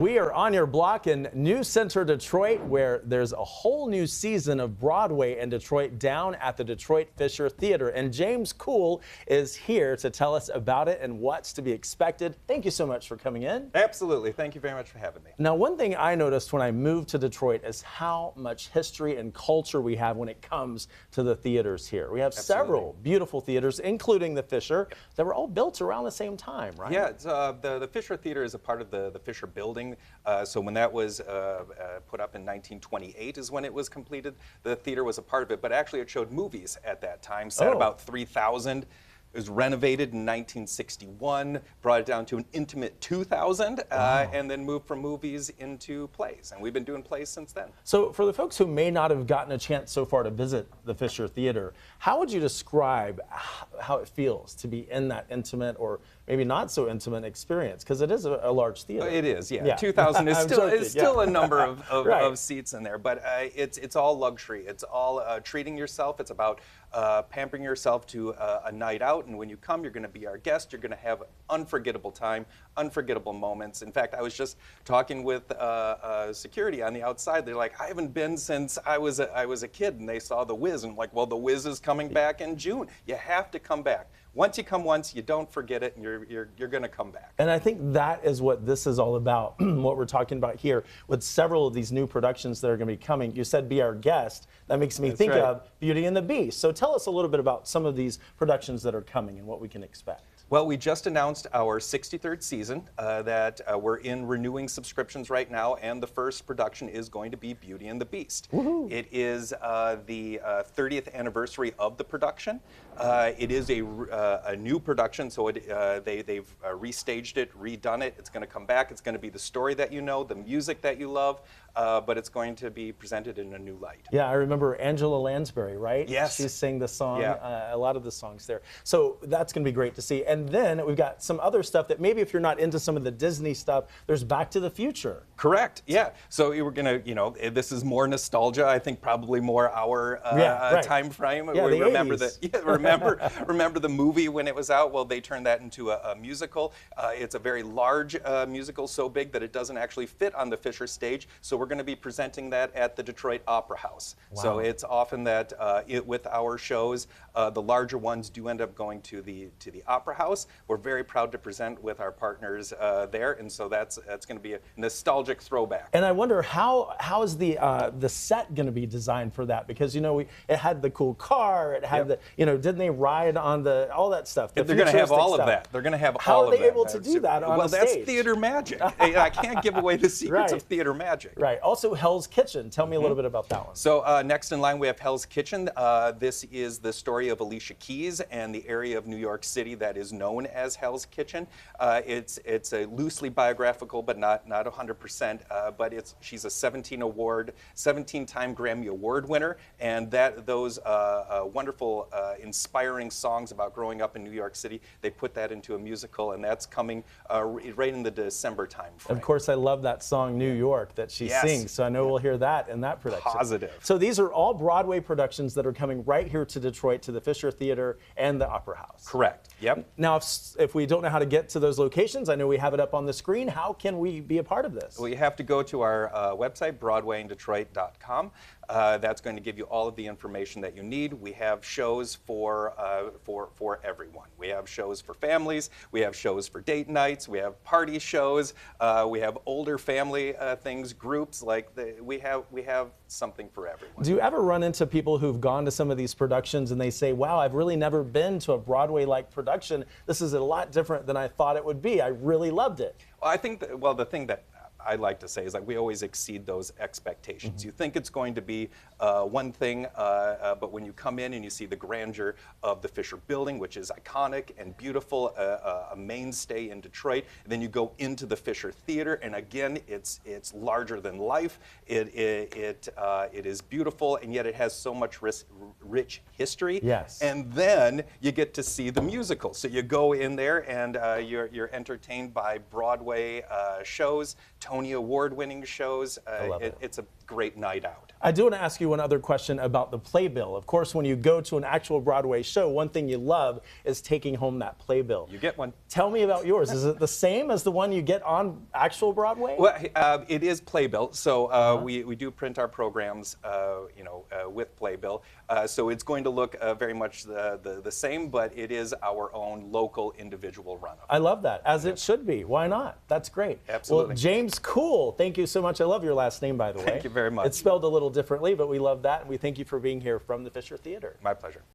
We are on your block in New Center, Detroit, where there's a whole new season of Broadway in Detroit down at the Detroit Fisher Theater. And James Cool is here to tell us about it and what's to be expected. Thank you so much for coming in. Absolutely. Thank you very much for having me. Now, one thing I noticed when I moved to Detroit is how much history and culture we have when it comes to the theaters here. We have several beautiful theaters, including the Fisher, that were all built around the same time, right? Yeah, it's, the Fisher Theater is a part of the Fisher building. So when that was put up in 1928 is when it was completed. The theater was a part of it, but actually it showed movies at that time, sat about 3,000. It was renovated in 1961, brought it down to an intimate 2,000, and then moved from movies into plays. And we've been doing plays since then. So for the folks who may not have gotten a chance so far to visit the Fisher Theater, how would you describe how it feels to be in that intimate or maybe not so intimate experience? Because it is a large theater. It is, yeah. 2,000 is still a number of seats in there, but it's all luxury. It's all treating yourself. It's about pampering yourself to a night out. And when you come, you're going to be our guest. You're going to have an unforgettable time, unforgettable moments. In fact, I was just talking with security on the outside. They're like, I haven't been since I was a kid, and they saw The Wiz. And I'm like, well, The Wiz is coming back in June. You have to come back. Once you come once, you don't forget it, and you're going to come back. And I think that is what this is all about, what we're talking about here with several of these new productions that are going to be coming. You said be our guest. That makes me think of Beauty and the Beast. So tell us a little bit about some of these productions that are coming and what we can expect. Well, we just announced our 63rd season that we're in renewing subscriptions right now, and the first production is going to be Beauty and the Beast. Woohoo. It is the 30th anniversary of the production. It is a new production, so they've restaged it, redone it. It's going to come back. It's going to be the story that you know, the music that you love, but it's going to be presented in a new light. Yeah, I remember Angela Lansbury, right? Yes. She sang the song, a lot of the songs there. So that's going to be great to see. And then we've got some other stuff that maybe if you're not into some of the Disney stuff, there's Back to the Future. Correct, yeah. So we're going to, this is more nostalgia, I think probably more our time frame. Yeah, we remember 80s. remember the movie when it was out? Well, they turned that into a musical. It's a very large musical, so big that it doesn't actually fit on the Fisher stage. So we're going to be presenting that at the Detroit Opera House. Wow. So it's often that with our shows, the larger ones do end up going to the Opera House. We're very proud to present with our partners there, and so that's going to be a nostalgic throwback. And I wonder how is the set going to be designed for that? Because it had the cool car, it had the didn't they ride on all that stuff? They're going to have all of that. They're going to have all of that. How are they able to do that on a stage? Well, that's theater magic. I can't give away the secrets of theater magic. Right. Also, Hell's Kitchen. Tell me a little bit about that one. So next in line we have Hell's Kitchen. This is the story of Alicia Keys and the area of New York City that is known as Hell's Kitchen. It's a loosely biographical, but not 100%. But she's a 17-time Grammy Award winner, and those wonderful, inspiring songs about growing up in New York City, they put that into a musical, and that's coming right in the December time frame. Of course, I love that song New York that she sings, so I know we'll hear that in that production. Positive. So these are all Broadway productions that are coming right here to Detroit, to the Fisher Theater and the Opera House. Correct. Yep. Now, if we don't know how to get to those locations, I know we have it up on the screen. How can we be a part of this? Well, you have to go to our website, BroadwayInDetroit.com. That's going to give you all of the information that you need. We have shows for everyone. We have shows for families. We have shows for date nights. We have party shows. We have older family things, groups. We have something for everyone. Do you ever run into people who've gone to some of these productions and they say, wow, I've really never been to a Broadway-like production. This is a lot different than I thought it would be. I really loved it. Well, I think the thing that I like to say is we always exceed those expectations. You think it's going to be one thing, but when you come in and you see the grandeur of the Fisher building, which is iconic and beautiful, a mainstay in Detroit, and then you go into the Fisher Theater, and again, it's larger than life. It is beautiful, and yet it has so much rich history. Yes. And then you get to see the musical. So you go in there, and you're entertained by Broadway shows Tony Award-winning shows. It's a great night out. I do want to ask you one other question about the playbill. Of course, when you go to an actual Broadway show, one thing you love is taking home that playbill. You get one. Tell me about yours. Is it the same as the one you get on actual Broadway? Well, it is playbill, so we do print our programs, with playbill. So it's going to look very much the same, but it is our own local individual run-up. I love that, as it should be. Why not? That's great. Absolutely. Well, James Cool, thank you so much. I love your last name, by the way. Thank you very much. It's spelled a little differently, but we love that, and we thank you for being here from the Fisher Theater. My pleasure.